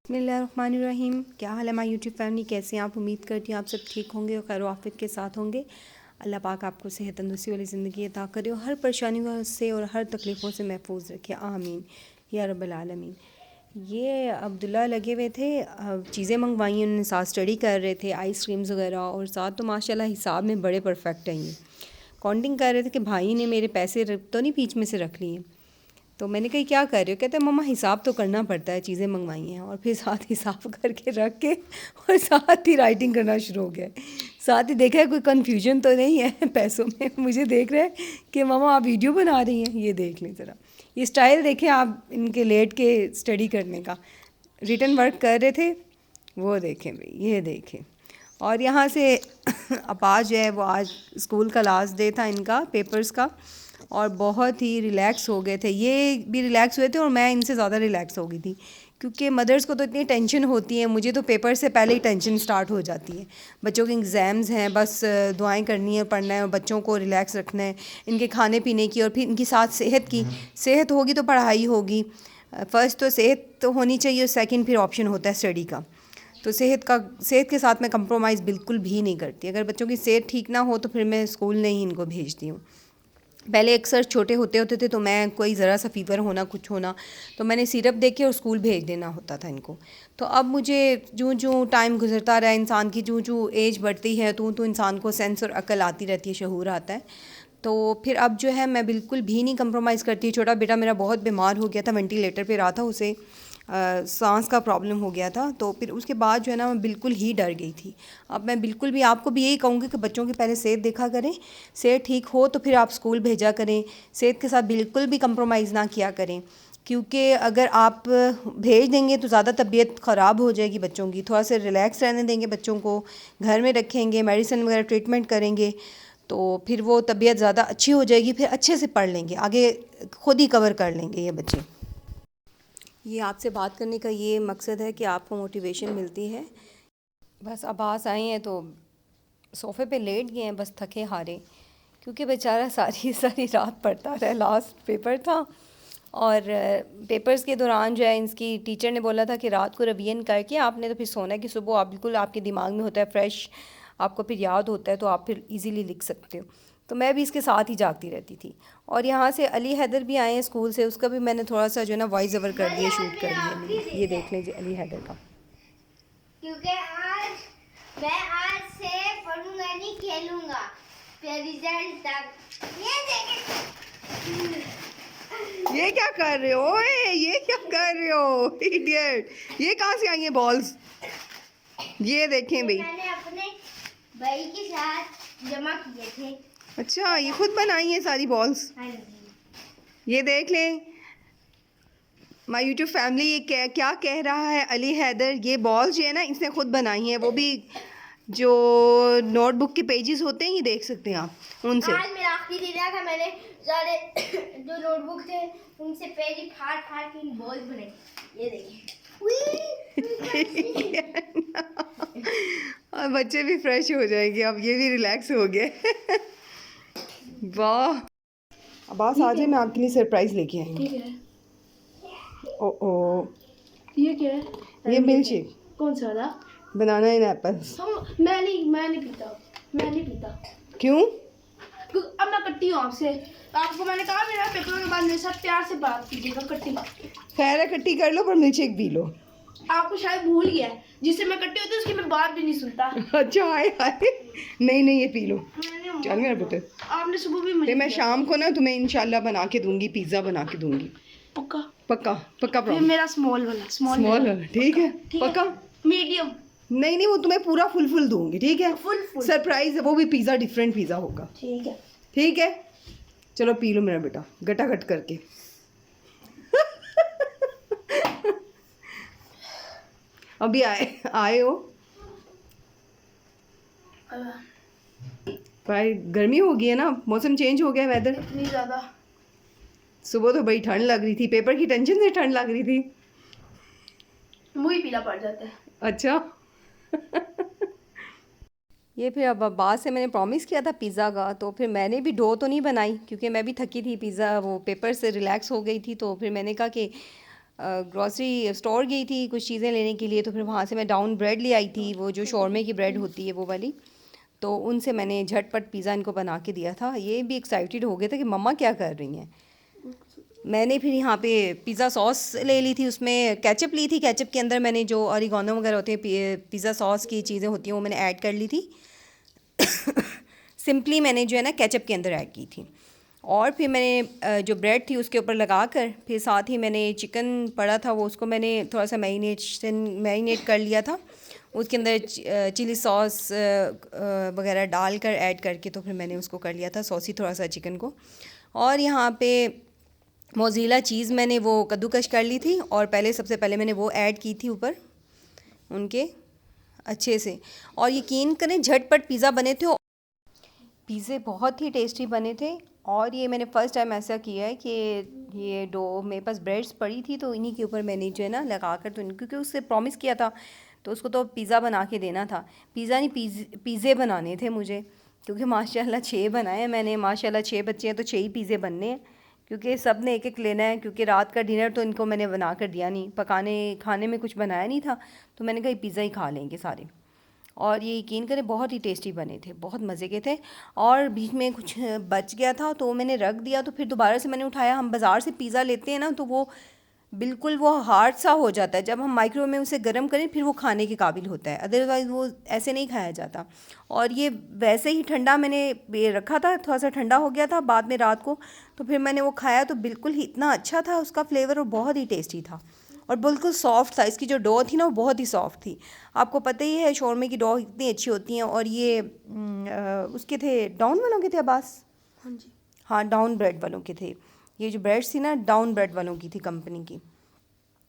बिस्मिल्लाहिर्रहमानिर्रहीम। क्या हाल है माय यूट्यूब फैमिली, कैसे हैं आप? उम्मीद करती हूँ आप सब ठीक होंगे और खैर आफियत के साथ होंगे। अल्लाह पाक आपको सेहत तंदुरुस्ती वाली ज़िंदगी अता करे और हर परेशानियों से और हर तकलीफ़ों से महफूज रखे, आमीन या रब्बल आलमीन। ये अब्दुल्ला लगे हुए थे, चीज़ें मंगवाई उन्होंने, साथ स्टडी कर रहे थे, आइसक्रीम्स वगैरह, और साथ तो माशाल्लाह हिसाब में बड़े परफेक्ट हैं। ये काउंटिंग कर रहे थे कि भाई ने मेरे पैसे तो नहीं बीच में से रख लिए। तो मैंने कही क्या कर रहे हो? कहते हैं मम्मा हिसाब तो करना पड़ता है, चीज़ें मंगवाई हैं। और फिर साथ हिसाब करके रख के और साथ ही राइटिंग करना शुरू हो गया। साथ ही देखा है कोई कन्फ्यूजन तो नहीं है पैसों में। मुझे देख रहे हैं कि मम्मा आप वीडियो बना रही हैं। ये देख लें ज़रा, ये स्टाइल देखें आप इनके लेट के स्टडी करने का। रिटर्न वर्क कर रहे थे, वो देखें भाई, ये देखें। और यहाँ से अपाज जो है वो आज स्कूल का लास्ट डे था इनका पेपर्स का, और बहुत ही रिलैक्स हो गए थे। ये भी रिलैक्स हुए थे और मैं इनसे ज़्यादा रिलैक्स हो गई थी, क्योंकि मदर्स को तो इतनी टेंशन होती है। मुझे तो पेपर से पहले ही टेंशन स्टार्ट हो जाती है। बच्चों के एग्ज़ाम्स हैं, बस दुआएं करनी है, पढ़ना है और बच्चों को रिलैक्स रखना है, इनके खाने पीने की और फिर इनकी साथ सेहत की। सेहत होगी तो पढ़ाई होगी। फ़र्स्ट तो सेहत तो होनी चाहिए और सेकंड फिर ऑप्शन होता है स्टडी का। तो सेहत के साथ मैं कंप्रोमाइज़ बिल्कुल भी नहीं करती। अगर बच्चों की सेहत ठीक ना हो तो फिर मैं स्कूल नहीं इनको भेजती हूँ। पहले अक्सर छोटे होते होते थे तो मैं कोई ज़रा सा फ़ीवर होना कुछ होना तो मैंने सिरप दे के और स्कूल भेज देना होता था इनको। तो अब मुझे जूँ जूँ टाइम गुजरता रहा, इंसान की जूँ जूँ एज बढ़ती है तो इंसान को सेंस और अकल आती रहती है, शऊर आता है। तो फिर अब जो है मैं बिल्कुल भी नहीं कंप्रोमाइज़ करती। छोटा बेटा मेरा बहुत बीमार हो गया था, वेंटिलेटर पे रहा था, उसे सांस का प्रॉब्लम हो गया था। तो फिर उसके बाद जो है ना मैं बिल्कुल ही डर गई थी। अब मैं बिल्कुल भी आपको भी यही कहूँगी कि बच्चों की पहले सेहत देखा करें, सेहत ठीक हो तो फिर आप स्कूल भेजा करें। सेहत के साथ बिल्कुल भी कंप्रोमाइज़ ना किया करें, क्योंकि अगर आप भेज देंगे तो ज़्यादा तबीयत ख़राब हो जाएगी बच्चों की। थोड़ा सा रिलैक्स रहने देंगे बच्चों को, घर में रखेंगे, मेडिसिन वगैरह ट्रीटमेंट करेंगे तो फिर वो तबीयत ज़्यादा अच्छी हो जाएगी, फिर अच्छे से पढ़ लेंगे, आगे खुद ही कवर कर लेंगे ये बच्चे। ये आपसे बात करने का ये मकसद है कि आपको मोटिवेशन मिलती है। बस अब्बास आए हैं तो सोफ़े पे लेट गए हैं, बस थके हारे, क्योंकि बेचारा सारी सारी रात पढ़ता रहा। लास्ट पेपर था और पेपर्स के दौरान जो है इसकी टीचर ने बोला था कि रात को रिवीजन करके आपने तो फिर सोना है, कि सुबह आप बिल्कुल आपके दिमाग में होता है फ्रेश, आपको फिर याद होता है तो आप फिर इजीली लिख सकते हो। तो मैं भी इसके साथ ही जागती रहती थी। और यहाँ से अली हैदर भी आए हैं स्कूल से, उसका भी मैंने थोड़ा सा जो है ना वॉइस ओवर कर दिया, शूट कर दिया मैंने। ये देख लीजिए अली हैदर का। क्योंकि आज से पढ़ूंगा नहीं, खेलूंगा फिर रिजल्ट तक। ये क्या कर रहे हो? ओए ये क्या कर रहे हो इडियट? ये कहाँ से आई हैं बॉल्स? ये देखें भाई, मैंने अपने भाई के साथ जमा किए थे। अच्छा ये खुद बनाई है सारी बॉल्स? हाँ जी। ये देख लें माय यूट्यूब फैमिली, ये क्या कह रहा है अली हैदर। ये बॉल्स जो है ना इसने खुद बनाई हैं, वो भी जो नोटबुक के पेजेस होते हैं, ये देख सकते हैं आप उनसे। आज मेरा आखिरी दिन था, मैंने सारे जो नोटबुक थे उनसे पेज फाड़ फाड़ के बॉल्स बनाए। ये देखिए और बच्चे भी फ्रेश हो जाएंगे, अब ये भी रिलैक्स हो गए। वाह अब्बास आ जाए, मैं आपके लिए सरप्राइज लेके आई हूँ। ठीक है। ओ ये क्या है? ये मिल्क शेक, कौन सा वाला? बनाना इन एप्पल्स। मैं नहीं पीता। क्यों? अब मैं कट्टी हूँ आपसे। आपको मैंने कहा मेरा पेपर के बाद मेरे साथ प्यार से बात कीजिएगा। कट्टी खैर है, कट्टी कर लो पर मिल्क शेक पी लो। आपको शायद भूल गया है, जिससे मैं कट्टी होती हूँ उसकी मैं बात भी नहीं सुनता। अच्छा आए आए, नहीं ये पी लो। चल मेरा बेटे, आपने सुबह भी मुझे मैं शाम को ना तुम्हें इंशाल्लाह बना के दूंगी, पिज्ज़ा बना के दूंगी। पक्का पक्का पक्का फिर प्रॉमिस। मेरा स्मॉल वाला ठीक है पक्का। मीडियम नहीं वो तुम्हें पूरा फुल दूंगी, ठीक है? फुल सरप्राइज है वो भी, पिज़्ज़ा डिफरेंट पिज़्ज़ा होगा, ठीक है? चलो पी लो मेरा बेटा गटागट करके। अभी आए हो भाई, गर्मी हो गई है ना, मौसम चेंज हो गया, वेदर इतनी ज़्यादा। सुबह तो बड़ी ठंड लग रही थी, पेपर की टेंशन से ठंड लग रही थी। मुँह ही पीला पड़ जाता है। अच्छा। ये फिर अब अब्बास से मैंने प्रॉमिस किया था पिज़्ज़ा का, तो फिर मैंने भी डो तो नहीं बनाई क्योंकि मैं भी थकी थी, पिज़्ज़ा वो पेपर से रिलैक्स हो गई थी। तो फिर मैंने कहा कि ग्रॉसरी स्टोर गई थी कुछ चीज़ें लेने के लिए, तो फिर वहाँ से मैं डाउन ब्रेड ले आई थी, वो जो शौरमे की ब्रेड होती है वो वाली। तो उनसे मैंने झटपट पिज़्ज़ा इनको बना के दिया था। ये भी एक्साइटेड हो गए थे कि मम्मा क्या कर रही हैं। मैंने फिर यहाँ पे पिज़्ज़ा सॉस ले ली थी, उसमें केचप ली थी। केचप के अंदर मैंने जो ऑरिगानो वगैरह होते हैं, पिज़्ज़ा सॉस की चीज़ें होती हैं, वो मैंने ऐड कर ली थी। सिंपली मैंने जो है ना केचप के अंदर ऐड की थी। और फिर मैंने जो ब्रेड थी उसके ऊपर लगा कर, फिर साथ ही मैंने चिकन पड़ा था वो, उसको मैंने थोड़ा सा मैरिनेट कर लिया था। उसके अंदर चिली सॉस वगैरह डाल कर ऐड करके, तो फिर मैंने उसको कर लिया था सॉसी थोड़ा सा चिकन को। और यहाँ पे मोज़रेला चीज़ मैंने वो कद्दूकश कर ली थी, और सबसे पहले मैंने वो ऐड की थी ऊपर उनके अच्छे से। और यकीन करें झटपट पिज़्ज़ा बने थे, पिज़्ज़े बहुत ही टेस्टी बने थे। और ये मैंने फ़र्स्ट टाइम ऐसा किया है कि ये डो मेरे पास ब्रेड्स पड़ी थी, तो इन्हीं के ऊपर मैंने जो है ना लगा कर, तो क्योंकि उससे प्रॉमिस किया था तो उसको तो पिज़्ज़ा बना के देना था। पिज़्ज़ा नहीं, पिज़्ज़े बनाने थे मुझे, क्योंकि माशाल्लाह 6 बनाए हैं मैंने। माशाल्लाह 6 बच्चे हैं तो 6 ही पिज़्ज़े बनने हैं, क्योंकि सब ने एक एक लेना है। क्योंकि रात का डिनर तो इनको मैंने बना कर दिया नहीं, खाने में कुछ बनाया नहीं था, तो मैंने कहा पिज़्ज़ा ही खा लेंगे सारे। और ये यकीन करें बहुत ही टेस्टी बने थे, बहुत मज़े के थे। और बीच में कुछ बच गया था तो मैंने रख दिया, तो फिर दोबारा से मैंने उठाया। हम बाज़ार से पिज़्ज़ा लेते हैं ना, तो वो बिल्कुल वो हार्ड सा हो जाता है। जब हम माइक्रो में उसे गर्म करें फिर वो खाने के काबिल होता है, अदरवाइज़ वो ऐसे नहीं खाया जाता। और ये वैसे ही ठंडा मैंने ये रखा था, थोड़ा सा ठंडा हो गया था बाद में रात को, तो फिर मैंने वो खाया तो बिल्कुल ही इतना अच्छा था उसका फ्लेवर, और बहुत ही टेस्टी था और बिल्कुल सॉफ्ट था। इसकी जो डो थी ना वो बहुत ही सॉफ्ट थी। आपको पता ही है शौरमे की डो इतनी अच्छी होती हैं। और ये उसके थे डाउन वालों के थे अब्बास, हाँ जी, हाँ डाउन ब्रेड वालों के थे। ये जो ब्रेड्स थी ना डाउन ब्रेड वालों की थी, कंपनी की।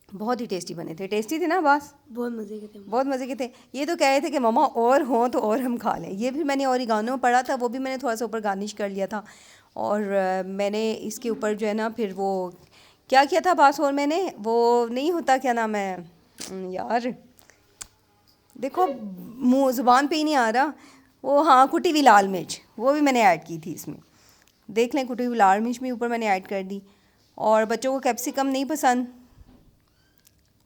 बहुत ही टेस्टी बने थे। टेस्टी थे ना अब्बास? बहुत मज़े के थे। बहुत मज़े के थे। ये तो कह रहे थे कि मम्मा और हों तो और हम खा लें। ये भी मैंने ओरिगानो पड़ा था, वो भी मैंने थोड़ा सा ऊपर गार्निश कर लिया था। और मैंने इसके ऊपर जो है ना फिर वो क्या किया था बास, और मैंने वो नहीं होता क्या नाम है यार, देखो मुँह ज़ुबान पे ही नहीं आ रहा वो, हाँ कुटी हुई लाल मिर्च, वो भी मैंने ऐड की थी इसमें। देख लें, कुटी हुई लाल मिर्च भी ऊपर मैंने ऐड कर दी। और बच्चों को कैप्सिकम नहीं पसंद,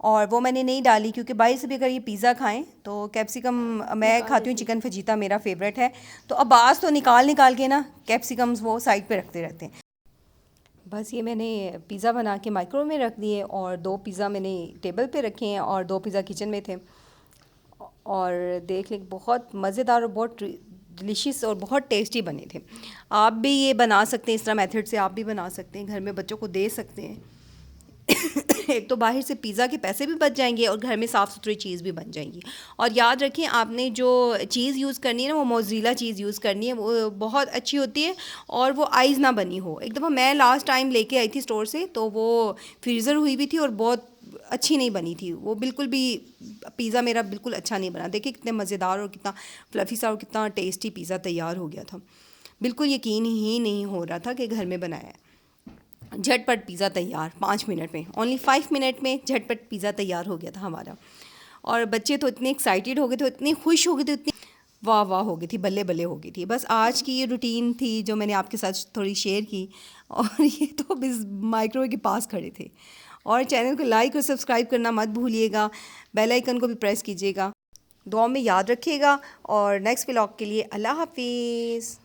और वो मैंने नहीं डाली, क्योंकि बाहर से भी अगर ये पिज़्ज़ा खाएं तो कैप्सिकम, मैं खाती हूँ चिकन फजीता मेरा फेवरेट है, तो अब्बास तो निकाल के ना कैप्सिकम्स वो साइड पे रखते रहते हैं। बस ये मैंने पिज़्ज़ा बना के माइक्रो में रख दिए, और 2 पिज़्ज़ा मैंने टेबल पे रखे हैं, और 2 पिज़्ज़ा किचन में थे। और देख लें बहुत मज़ेदार और बहुत डिलीशियस और बहुत टेस्टी बने थे। आप भी ये बना सकते हैं, इस तरह मेथड से आप भी बना सकते हैं, घर में बच्चों को दे सकते हैं। एक तो बाहर से पिज़्ज़ा के पैसे भी बच जाएंगे और घर में साफ़ सुथरी चीज़ भी बन जाएंगी। और याद रखें, आपने जो चीज़ यूज़ करनी है ना वो मोज़रेला चीज़ यूज़ करनी है, वो बहुत अच्छी होती है, और वो आइज़ ना बनी हो। एक दफ़ा मैं लास्ट टाइम लेके आई थी स्टोर से, तो वो फ्रीज़र हुई भी थी और बहुत अच्छी नहीं बनी थी वो, बिल्कुल भी पिज़्ज़ा मेरा बिल्कुल अच्छा नहीं बना। देखिए कितने मज़ेदार और कितना फ्लफ़ी सा और कितना टेस्टी पिज़्ज़ा तैयार हो गया था। बिल्कुल यकीन ही नहीं हो रहा था कि घर में बनाया है। झटपट पिज़्ज़ा तैयार 5 मिनट में, ओनली 5 मिनट में झटपट पिज़्ज़ा तैयार हो गया था हमारा। और बच्चे तो इतने एक्साइटेड हो गए थे, इतने खुश हो गए थे, इतनी वाह वाह हो गई थी, बल्ले बल्ले हो गई थी। बस आज की ये रूटीन थी जो मैंने आपके साथ थोड़ी शेयर की। और ये तो बस माइक्रोवेव के पास खड़े थे। और चैनल को लाइक और सब्सक्राइब करना मत भूलिएगा, बेल आइकन को भी प्रेस कीजिएगा। दुआ में याद रखिएगा, और नेक्स्ट व्लॉग के लिए अल्लाह हाफिज़।